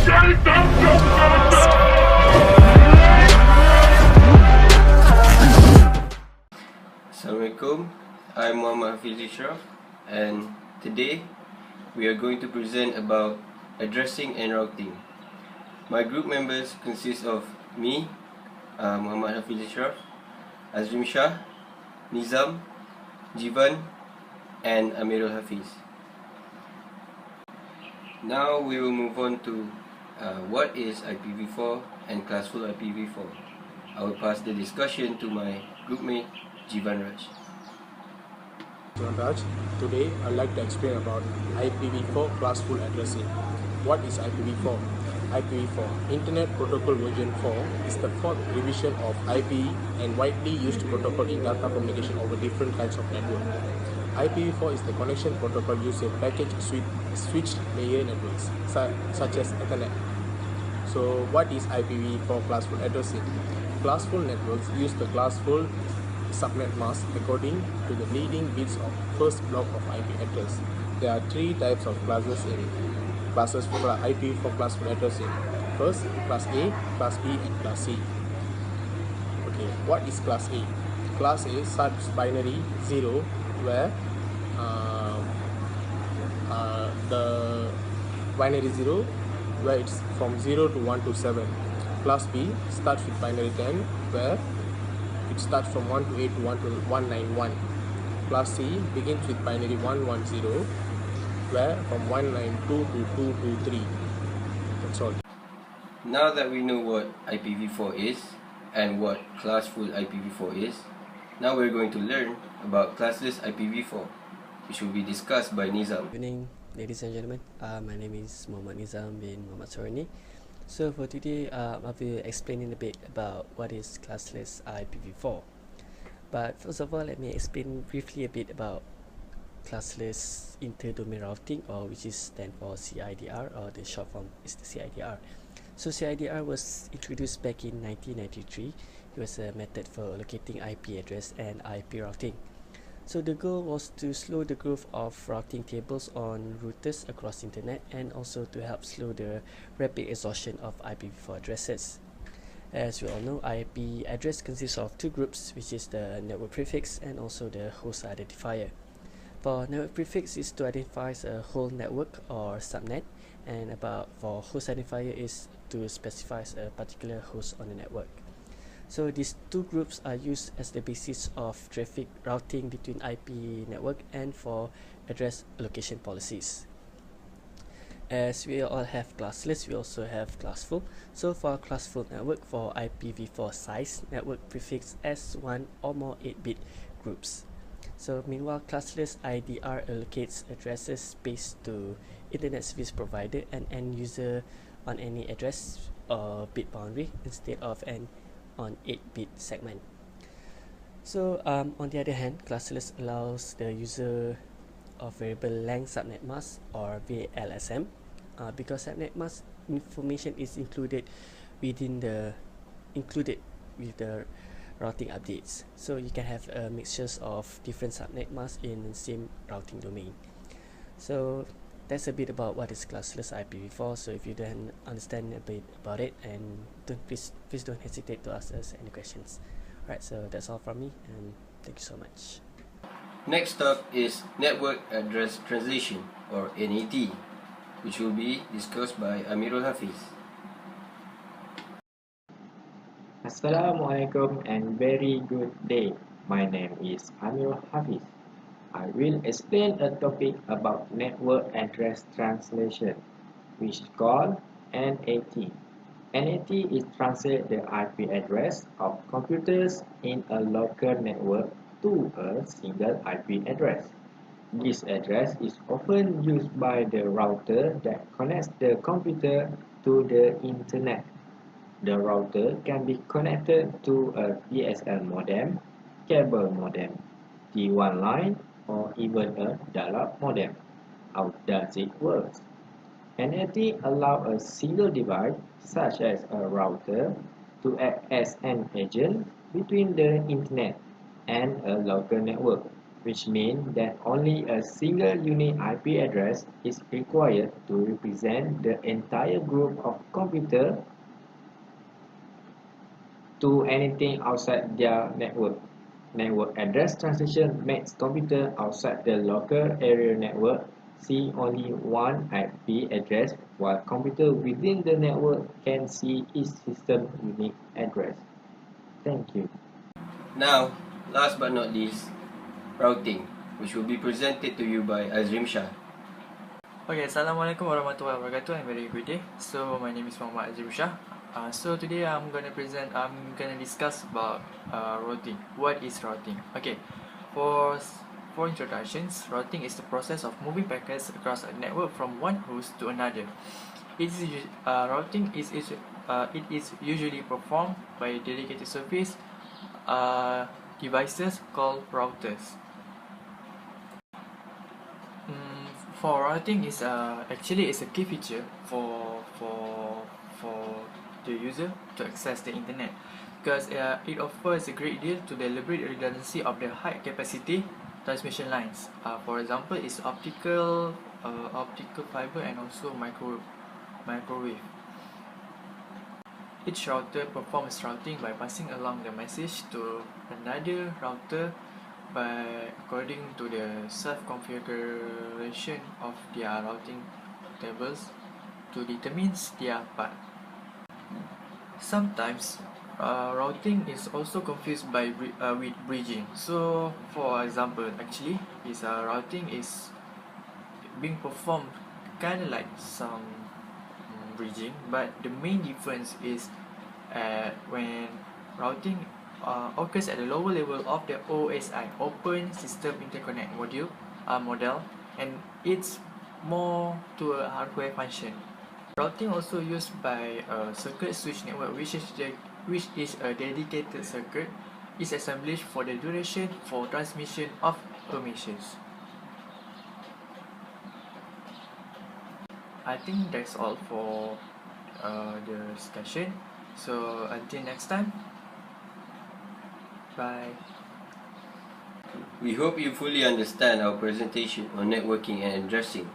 Assalamualaikum, I'm Mohammad Isyraf, and today we are going to present about addressing and routing. My group members consist of me, Muhammad Isyraf, Azrim, Shah, Nidzam, Jeevan, and Amirul Hafiz. Now we will move on to what is IPv4 and classful IPv4. I will pass the discussion to my groupmate Jeevan Raj. Jeevan Raj. Today I'd like to explain about IPv4 classful addressing. What is IPv4? IPv4, Internet Protocol version 4, is the fourth revision of IPE and widely used protocol in data communication over different kinds of network. IPv4 is the connection protocol used in package switched layer networks such as Ethernet. So what is IPv4 classful addressing? Classful networks use the classful subnet mask according to the leading bits of first block of IP address. There are three types of classes for IPv4 classful addressing. First, class A, class B, and class C. Okay, what is class A? Class A starts binary 0, where the binary 0 where it's from 0 to 1 to 7. Class B starts with binary 10, where it starts from 1 to 8 to 1 to 191. Class C begins with binary 110, where from 192 to 223. That's all. Now that we know what IPv4 is and what classful IPv4 is, now we're going to learn about classless IPv4, which will be discussed by Nidzam. Good evening, ladies and gentlemen. My name is Mohammad Nidzam bin Muhammad Saroni. So for today, I will explain a bit about what is classless IPv4. But first of all, let me explain briefly a bit about classless interdomain routing, or which is stand for CIDR, or the short form is the CIDR. So CIDR was introduced back in 1993. It was a method for allocating IP address and IP routing. So the goal was to slow the growth of routing tables on routers across internet, and also to help slow the rapid exhaustion of IPv4 addresses. As we all know, IP address consists of two groups, which is the network prefix and also the host identifier. For network prefix is to identify a whole network or subnet, and for host identifier is to specify a particular host on the network. So these two groups are used as the basis of traffic routing between IP network and for address allocation policies. As we all have classless, we also have classful. So for classful network, for IPv4 size, network prefix as one or more 8-bit groups. So meanwhile, classless IDR allocates addresses based to internet service provider and end user on any address or bit boundary instead of an on 8-bit segment. So on the other hand, classless allows the user of variable length subnet mask, or VLSM, because subnet mask information is included with the routing updates. So you can have mixtures of different subnet masks in the same routing domain. So that's a bit about what is classless IPv4. So if you don't understand a bit about it, and please don't hesitate to ask us any questions. Alright, so that's all from me, and thank you so much. Next up is Network Address Translation, or NAT, which will be discussed by Amirul Hafiz. Assalamualaikum and very good day. My name is Amirul Hafiz. I will explain a topic about network address translation, which is called NAT. NAT is translate the IP address of computers in a local network to a single IP address. This address is often used by the router that connects the computer to the internet. The router can be connected to a DSL modem, cable modem, T1 line, or even a dial-up modem. How does it work? NAT allows a single device, such as a router, to act as an agent between the internet and a local network. which means that only a single unique IP address is required to represent the entire group of computers to anything outside their network. Network address translation makes computer outside the local area network see only one IP address, while computer within the network can see each system unique address. Thank you. Now, last but not least, routing, which will be presented to you by Azrim Shah. Okay, Assalamualaikum warahmatullahi wabarakatuh and very good day. So my name is Muhammad Azrim Shah. So today I'm gonna discuss about routing. What is routing? Okay, for introductions, routing is the process of moving packets across a network from one host to another. Routing is usually performed by dedicated service devices called routers. For routing is actually is a key feature for the user to access the internet, because it offers a great deal to deliberate redundancy of the high capacity transmission lines. For example, it's optical fiber and also microwave. Each router performs routing by passing along the message to another router according to the self-configuration of their routing tables to determine their path. Sometimes routing is also confused with bridging. So for example, actually routing is being performed kind of like some bridging, but the main difference is when routing occurs at the lower level of the OSI, Open System Interconnect model, and it's more to a hardware function. Routing also used by a circuit switch network, which is a dedicated circuit is established for the duration for transmission of informations. I think that's all for the discussion. So until next time, bye. We hope you fully understand our presentation on networking and addressing.